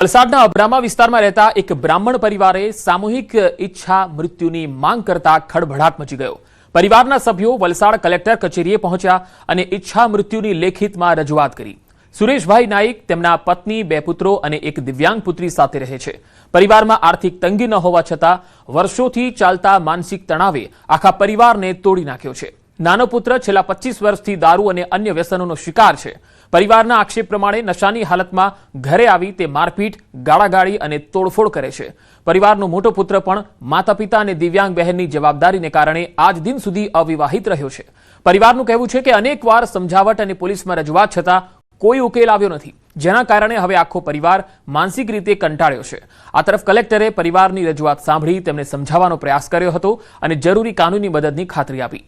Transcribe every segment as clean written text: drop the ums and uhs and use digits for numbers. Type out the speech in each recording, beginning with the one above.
વલસાડના અબ્રામા વિસ્તારમાં રહેતા એક બ્રાહ્મણ પરિવારે સામૂહિક ઈચ્છા મૃત્યુની માંગ કરતા ખળભળાટ મચી ગયો। પરિવારના સભ્યો વલસાડ કલેક્ટર કચેરીએ પહોંચ્યા અને ઈચ્છા મૃત્યુની લેખિતમાં રજૂઆત કરી। સુરેશભાઈ નાઈક તેમના પત્ની, 2 પુત્રો અને એક દિવ્યાંગ પુત્રી સાથે રહે છે। પરિવારમાં આર્થિક તંગી ન હોવા છતાં વર્ષોથી ચાલતા માનસિક તણાવે આખા પરિવારને તોડી નાખ્યો છે। નાનો પુત્ર છેલ્લા 25 વર્ષથી દારૂ અને અન્ય વ્યસનોનો શિકાર છે। પરિવારના આક્ષેપ પ્રમાણે નશાની હાલતમાં ઘરે આવી તે મારપીટ, ગાળાગાળી અને તોડફોડ કરે છે। પરિવારનો મોટો પુત્ર પણ માતા પિતા અને દિવ્યાંગ બહેનની જવાબદારીને કારણે આજ દિન સુધી અવિવાહિત રહ્યો છે। પરિવારનું કહેવું છે કે અનેકવાર સમજાવટ અને પોલીસમાં રજૂઆત છતાં કોઈ ઉકેલ આવ્યો નથી, જેના કારણે હવે આખો પરિવાર માનસિક રીતે કંટાળ્યો છે। આ તરફ કલેક્ટરે પરિવારની રજૂઆત સાંભળી તેમને સમજાવવાનો પ્રયાસ કર્યો હતો અને જરૂરી કાનૂની મદદની ખાતરી આપી।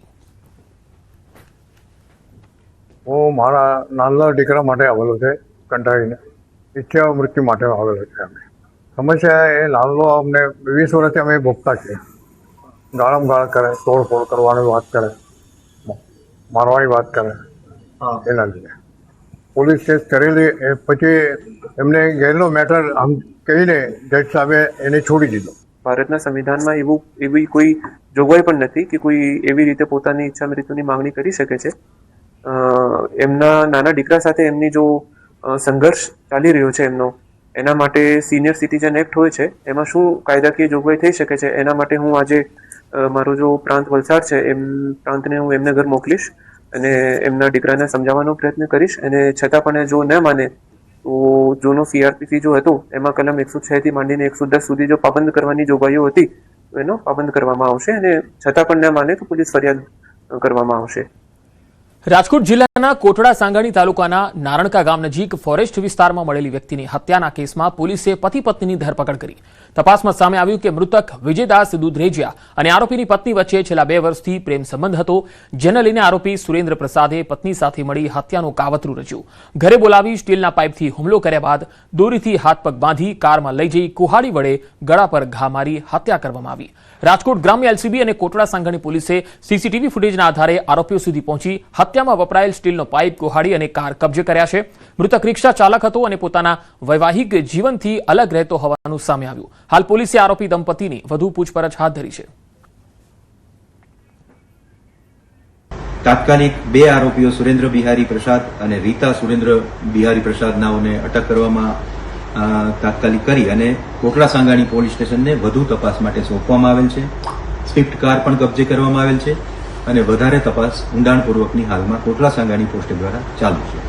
હું મારા નાના દીકરા માટે આવેલો છે, કંટાળીને ઈચ્છા મૃત્યુ માટે આવેલો છે। અમે સમસ્યા એ નાનો અમને 20 વર્ષથી અમે ભોગતા છીએ। ગાળમ ગાળ કરે, તોડફોડ કરવાની વાત કરે, મારવાની વાત કરે, એના લીધે પોલીસ કેસ કરેલી પછી એમને ગેરનો મેટર આમ કહીને જજ સાહેબે એને છોડી દીધો। ભારતના સંવિધાનમાં એવી કોઈ જોગવાઈ પણ નથી કે કોઈ એવી રીતે પોતાની ઈચ્છા મૃત્યુની માંગણી કરી શકે છે। એમના નાના દીકરા સાથે એમની જો સંઘર્ષ ચાલી રહ્યો છે એના માટે સિનિયર સિટીઝન એક્ટ હોય છે, એમાં શું કાયદાકીય જોગવાઈ થઈ શકે છે, એના માટે હું આજે મારો જો પ્રાંત વલસાડ છે પ્રાંતને હું એમને ઘર મોકલીશ અને એમના દીકરાને સમજાવવાનો પ્રયત્ન કરીશ। અને છતાં પણ જો ન માને તો જૂનો CRPC જો હતો એમાં કલમ 106 થી માંડીને 110 સુધી જો પાબંદ કરવાની જોગવાઈઓ હતી તો એનો પાબંદ કરવામાં આવશે અને છતાં પણ ન માને તો પોલીસ ફરિયાદ કરવામાં આવશે। રાજકોટ જિલ્લાના કોટડા સાંગાણી તાલુકાના નારણકા ગામ નજીક ફોરેસ્ટ વિસ્તારમાં મળેલી વ્યક્તિની હત્યાના કેસમાં પોલીસે પતિ પત્નીની ધરપકડ કરી। તપાસમાં સામે આવ્યું કે મૃતક વિજયદાસ દુધરેજિયા અને આરોપીની પત્ની વચ્ચે છેલ્લા 2 વર્ષથી પ્રેમ સંબંધ હતો, જેને લઈને આરોપી સુરેન્દ્ર પ્રસાદે પત્ની સાથે મળી હત્યાનું કાવતરું રચ્યું। ઘરે બોલાવી સ્ટીલના પાઇપથી હુમલો કર્યા બાદ દોરીથી હાથ પગ બાંધી કારમાં લઈ જઈ કુહાડી વડે ગળા પર ઘા મારી હત્યા કરવામાં આવી। રાજકોટ ગ્રામ્ય LCB અને કોટડા સાંગાણી પોલીસે CCTV ફૂટેજના આધારે આરોપીઓ સુધી પહોંચી હત્યામાં વપરાયેલ સ્ટીલનો પાઇપ, કુહાડી અને કાર કબજે કર્યા છે। મૃતક રિક્ષા ચાલક હતો અને પોતાના વૈવાહિક જીવનથી અલગ રહેતો હોવાનું સામે આવ્યું। હાલ પોલીસે આરોપી દંપતીની વધુ પૂછપરછ હાથ ધરી છે। તાત્કાલિક 2 આરોપીઓ સુરેન્દ્ર બિહારી પ્રસાદ અને રીતા સુરેન્દ્ર બિહારી પ્રસાદ નાઓને અટક કરવામાં તાત્કાલિક કરી અને કોટડા સાંગાણી પોલીસ સ્ટેશનને વધુ તપાસ માટે સોંપવામાં આવેલ છે। સ્વિફ્ટ કાર પણ કબજે કરવામાં આવેલ છે અને વધારે તપાસ ઊંડાણપૂર્વકની હાલમાં કોટડા સાંગાણી પોસ્ટ દ્વારા ચાલુ છે।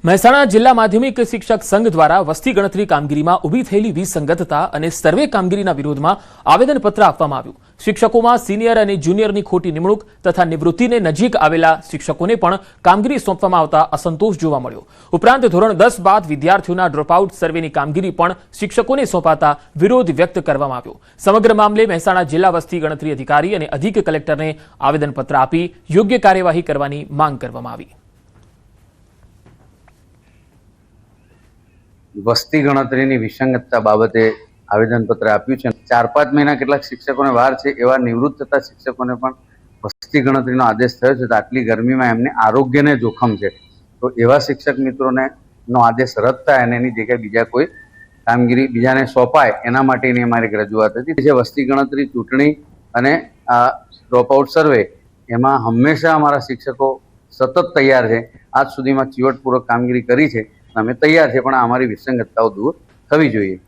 મહેસાણા જિલ્લા માધ્યમિક શિક્ષક સંઘ દ્વારા વસ્તી ગણતરી કામગીરીમાં ઊભી થયેલી વિસંગતતા અને સર્વે કામગીરીના વિરોધમાં આવેદનપત્ર આપવામાં આવ્યું। શિક્ષકોમાં સિનિયર અને જુનિયરની ખોટી નિમણૂક તથા નિવૃત્તિને નજીક આવેલા શિક્ષકોને પણ કામગીરી સોંપવામાં આવતા અસંતોષ જોવા મળ્યો। ઉપરાંત ધોરણ 10 બાદ વિદ્યાર્થીઓના ડ્રોપઆઉટ સર્વેની કામગીરી પણ શિક્ષકોને સોંપાતા વિરોધ વ્યક્ત કરવામાં આવ્યો। સમગ્ર મામલે મહેસાણા જિલ્લા વસ્તી ગણતરી અધિકારી અને અધિક કલેક્ટરને આવેદનપત્ર આપી યોગ્ય કાર્યવાહી કરવાની માંગ કરવામાં આવી। વસ્તી ગણતરીની વિસંગતતા બાબતે આવેદનપત્ર આપ્યું છે। 4-5 મહિના કેટલાક શિક્ષકોને વાર છે, એવા નિવૃત્ત થતા શિક્ષકોને પણ વસ્તી ગણતરીનો આદેશ થયો છે, તો આટલી ગરમીમાં એમને આરોગ્યને જોખમ છે, તો એવા શિક્ષક મિત્રોને નો આદેશ રદ થાય અને એની જગ્યાએ બીજા કોઈ કામગીરી બીજાને સોંપાય એના માટેની અમારી એક રજૂઆત હતી। જે વસ્તી ગણતરી, ચૂંટણી અને ડ્રોપઆઉટ સર્વે એમાં હંમેશા અમારા શિક્ષકો સતત તૈયાર છે। આજ સુધીમાં ચીવટપૂર્વક કામગીરી કરી છે, અમે તૈયાર છે, પણ અમારી વિસંગતતાઓ દૂર થવી જોઈએ।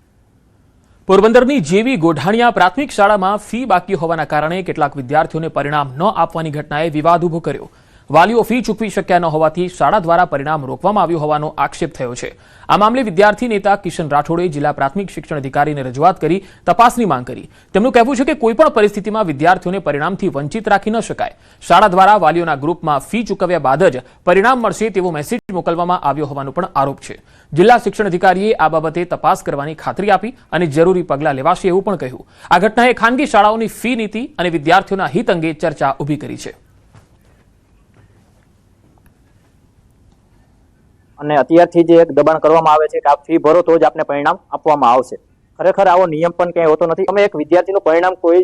પોરબંદરની જેવી ગોઢાણીયા પ્રાથમિક શાળામાં ફી બાકી હોવાના કારણે કેટલાક વિદ્યાર્થીઓને પરિણામ ન આપવાની ઘટનાએ વિવાદ ઉભો કર્યો। વાલીઓ ફી ચૂકવી શક્યા ન હોવાથી શાળા દ્વારા પરિણામ રોકવામાં આવ્યું હોવાનો આક્ષેપ થયો છે। આ મામલે વિદ્યાર્થી નેતા કિશન રાઠોડે જિલ્લા પ્રાથમિક શિક્ષણ અધિકારીને રજૂઆત કરી તપાસની માંગ કરી। તેમનું કહેવું છે કે કોઈપણ પરિસ્થિતિમાં વિદ્યાર્થીઓને પરિણામથી વંચિત રાખી ન શકાય। શાળા દ્વારા વાલીઓના ગ્રુપમાં ફી ચૂકવ્યા બાદ જ પરિણામ મળશે તેવો મેસેજ મોકલવામાં આવ્યો હોવાનો પણ આરોપ છે। જિલ્લા શિક્ષણ અધિકારીએ આ બાબતે તપાસ કરવાની ખાતરી આપી અને જરૂરી પગલાં લેવાશે એવું પણ કહ્યું। આ ઘટનાએ ખાનગી શાળાઓની ફી નીતિ અને વિદ્યાર્થીઓના હિત અંગે ચર્ચા ઊભી કરી છે। અને અત્યારથી જે એક દબાણ કરવામાં આવે છે કે આપ ફી ભરો તો જ આપને પરિણામ આપવામાં આવશે, ખરેખર આવો નિયમ પણ ક્યાંય હોતો નથી। તમે એક વિદ્યાર્થીનું પરિણામ કોઈ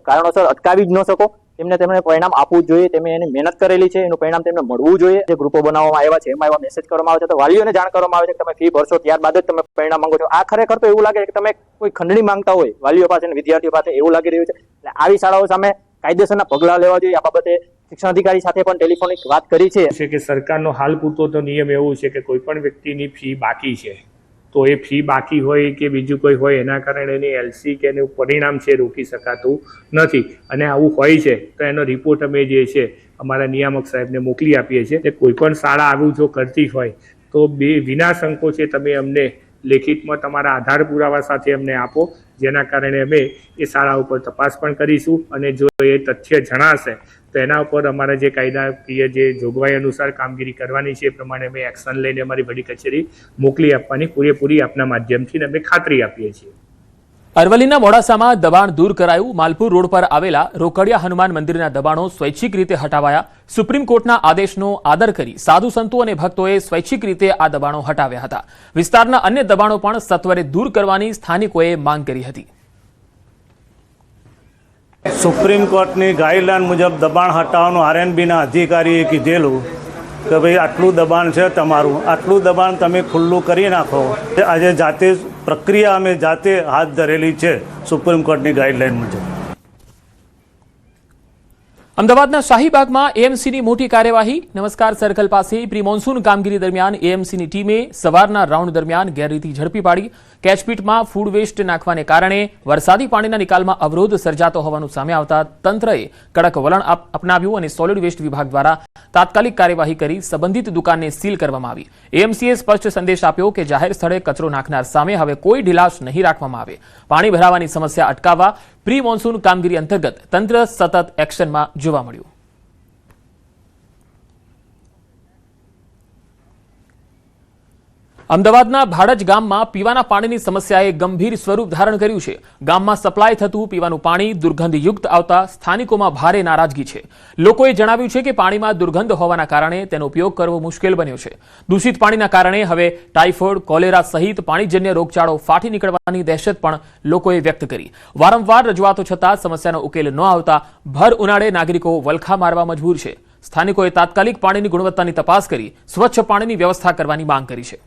કારણોસર અટકાવી જ ન શકો, તેમને પરિણામ આપવું જ જોઈએ. તેમને એની મહેનત કરેલી છે, એનું પરિણામ તેમને મળવું જોઈએ. જે ગ્રુપો બનાવવામાં આવ્યા છે એમાં એવા મેસેજ કરવામાં આવે છે તો વાલીઓને જાણ કરવામાં આવે છે કે તમે ફી ભરશો ત્યારબાદ જ તમે પરિણામ માંગો છો. આ ખરેખર તો એવું લાગે છે કે તમે કોઈ ખંડણી માંગતા હોય વાલીઓ પાસે અને વિદ્યાર્થીઓ પાસે, એવું લાગી રહ્યું છે. એટલે આવી શાળાઓ સામે કાયદેસરના પગલાં લેવા જોઈએ. આ બાબતે શિક્ષણ અધિકારી સાથે પણ ટેલિફોનિક વાત કરી છે કે સરકારનો હાલ પૂરતો તો નિયમ એવું છે કે કોઈ પણ વ્યક્તિની ફી બાકી છે તો એ ફી બાકી હોય કે બીજું કોઈ હોય એના કારણે એની એલસી કે એનું પરિણામ છે રોકી શકાતું નથી. અને આવું હોય છે તો એનો રિપોર્ટ અમે જે છે અમારા નિયામક સાહેબને મોકલી આપીએ છીએ. કોઈ પણ શાળા આવું જો કરતી હોય તો વિના સંકોચે તમે અમને લેખિતમાં તમારા આધાર પુરાવા સાથે અમને આપો, જેના કારણે અમે એ શાળા ઉપર તપાસ પણ કરીશું અને જો એ તથ્ય જણાશે તો એના ઉપર અમારા જે કાયદાકીય જે જોગવાઈ અનુસાર કામગીરી કરવાની છે એ પ્રમાણે અમે એક્શન લઈને અમારી વડી કચેરી મોકલી આપવાની પૂરેપૂરી આપના માધ્યમથી અમે ખાતરી આપીએ છીએ. અરવલ્લીના મોડાસામાં દબાણ દૂર કરાયું. માલપુર રોડ પર આવેલા રોકડિયા હનુમાન મંદિરના દબાણો સ્વૈચ્છિક રીતે હટાવાયા. સુપ્રીમ કોર્ટના આદેશનો આદર કરી સાધુ સંતો અને ભક્તોએ સ્વૈચ્છિક રીતે આ દબાણો હટાવ્યા હતા. વિસ્તારના અન્ય દબાણો પણ સત્વરે દૂર કરવાની સ્થાનિકોએ માંગ કરી હતી. સુપ્રીમ કોર્ટની ગાઈડલાઈન મુજબ દબાણ હટાવવાનું આરએનબીના અધિકારીએ કીધેલું કે ભાઈ આટલું દબાણ છે તમારું, આટલું દબાણ તમે ખુલ્લું કરી નાખો. આજે જાતે પ્રક્રિયા અમે જાતે હાથ ધરેલી છે સુપ્રીમ કોર્ટની ગાઈડલાઈન મુજબ. અમદાવાદના શાહીબાગમાં એએમસીની મોટી કાર્યવાહી. નમસ્કાર સર્કલ પાસે પ્રી મોન્સૂન કામગીરી દરમિયાન એએમસીની ટીમે સવારના રાઉન્ડ દરમિયાન ગેરરીતિ ઝડપી પાડી. કેચપીટમાં ફૂડ વેસ્ટ નાખવાને કારણે વરસાદી પાણીના નિકાલમાં અવરોધ સર્જાતો હોવાનું સામે આવતા તંત્રએ કડક વલણ અપનાવ્યું અને સોલિડ વેસ્ટ વિભાગ દ્વારા તાત્કાલિક કાર્યવાહી કરી સંબંધિત દુકાનને સીલ કરવામાં આવી. એએમસીએ સ્પષ્ટ સંદેશ આપ્યો કે જાહેર સ્થળે કચરો નાખનાર સામે હવે કોઈ ઢીલાશ નહીં રાખવામાં આવે. પાણી ભરાવાની સમસ્યા અટકાવવા પ્રી મોન્સૂન કામગીરી અંતર્ગત તંત્ર સતત એક્શનમાં જોવા મળ્યું. અમદાવાદના ભાડજ ગામમાં પીવાના પાણીની સમસ્યાએ ગંભીર સ્વરૂપ ધારણ કર્યું છે. ગામમાં સપ્લાય થતું પીવાનું પાણી દુર્ગંધયુક્ત આવતા સ્થાનિકોમાં ભારે નારાજગી છે. લોકોએ જણાવ્યું છે કે પાણીમાં દુર્ગંધ હોવાના કારણે તેનો ઉપયોગ કરવો મુશ્કેલ બન્યો છે. દૂષિત પાણીના કારણે હવે ટાઇફોઇડ, કોલેરા સહિત પાણીજન્ય રોગચાળો ફાટી નીકળવાની દહેશત પણ લોકોએ વ્યક્ત કરી. વારંવાર રજૂઆતો છતાં સમસ્યાનો ઉકેલ ન આવતા ભર ઉનાળે નાગરિકો વલખા મારવા મજબૂર છે. સ્થાનિકોએ તાત્કાલિક પાણીની ગુણવત્તાની તપાસ કરી સ્વચ્છ પાણીની વ્યવસ્થા કરવાની માંગ કરી છે.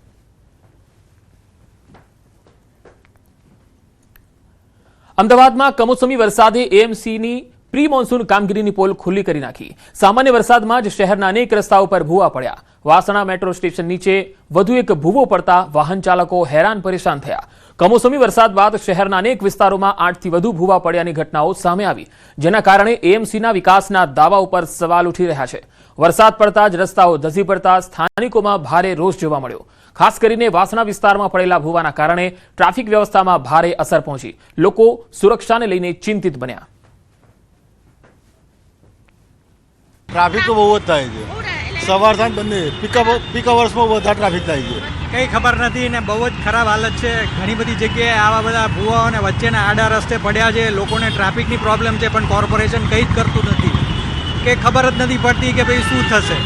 અમદાવાદમાં કમોસમી વરસાદે એએમસીની પ્રી મોન્સૂન કામગીરીની પોલ ખુલ્લી કરી નાખી. સામાન્ય વરસાદમાં જ શહેરના અનેક રસ્તાઓ પર ભૂવા પડ્યા. વાસણા મેટ્રો સ્ટેશન નીચે વધુ એક ભૂવો પડતા વાહન ચાલકો હેરાન પરેશાન થયા. કમોસમી વરસાદ બાદ શહેરના અનેક વિસ્તારોમાં 8થી વધુ ભૂવા પડ્યાની ઘટનાઓ સામે આવી, જેના કારણે એએમસીના વિકાસના દાવા ઉપર સવાલ ઉઠી રહ્યા છે. વરસાદ પડતા જ રસ્તાઓ ધસી પડતા સ્થાનિકોમાં ભારે રોષ જોવા મળ્યો. ખાસ કરીને વાસણા વિસ્તારમાં પડેલા ભૂવાના કારણે ટ્રાફિક વ્યવસ્થામાં ભારે અસર પહોંચી. લોકો સુરક્ષાને લઈને ચિંતિત બન્યા. ટ્રાફિક તો બહુ જ થાય છે. સવાર સાંજ બંને પીક અવર્સમાં વધારે ટ્રાફિક થાય છે. કંઈ ખબર નથી ને બહુ જ ખરાબ હાલત છે. ઘણી બધી જગ્યાએ આવા બધા ભૂવાઓને વચ્ચેના આડા રસ્તે પડ્યા છે. લોકોને ટ્રાફિકની પ્રોબ્લેમ છે પણ કોર્પોરેશન કંઈ જ કરતું નથી. કે ખબર જ નથી પડતી કે ભાઈ શું થશે.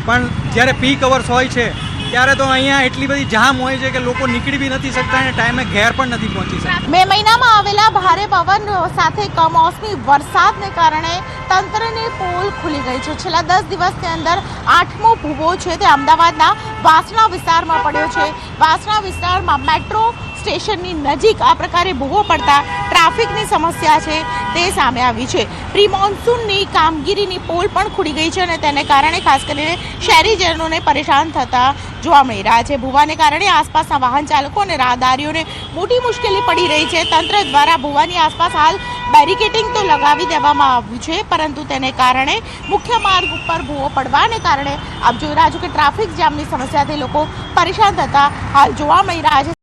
પણ જ્યારે પીક અવર્સ હોય છે ત્યારે તો અહીંયા એટલી બધી જામ હોય છે કે લોકો નીકળી બી નથી શકતા અને ટાઈમે ઘેર પણ નથી પહોંચી શકતા. મે મહિનામાં આવેલા ભારે પવન સાથે કમોસમી વરસાદને કારણે તંત્રની પોલ ખુલી ગઈ છે. છેલ્લા 10 દિવસની અંદર 8મો ભૂવો છે તે અમદાવાદના વાસણા વિસ્તારમાં પડ્યો છે. વાસણા વિસ્તારમાં મેટ્રો સ્ટેશનની નજીક આ પ્રકારે ભૂવો પડતા ટ્રાફિકની સમસ્યા છે તે સામે આવી છે. પ્રી મોન્સૂનની કામગીરીની પોલ પણ ખુલી ગઈ છે અને તેને કારણે ખાસ કરીને શહેરીજનોને પરેશાન થતા જોવા મળી રહ્યા છે. ભૂવાને કારણે આસપાસના વાહન ચાલકો અને રાહદારીઓને મોટી મુશ્કેલી પડી રહી છે. તંત્ર દ્વારા ભૂવાની આસપાસ હાલ બેરિકેડિંગ તો લગાવી દેવામાં આવ્યું છે, પરંતુ તેને કારણે મુખ્ય માર્ગ ઉપર ભૂવો પડવાને કારણે આપ જોઈ રહ્યા છો કે ટ્રાફિક જામની સમસ્યાથી લોકો પરેશાન થતા હાલ જોવા મળી રહ્યા છે.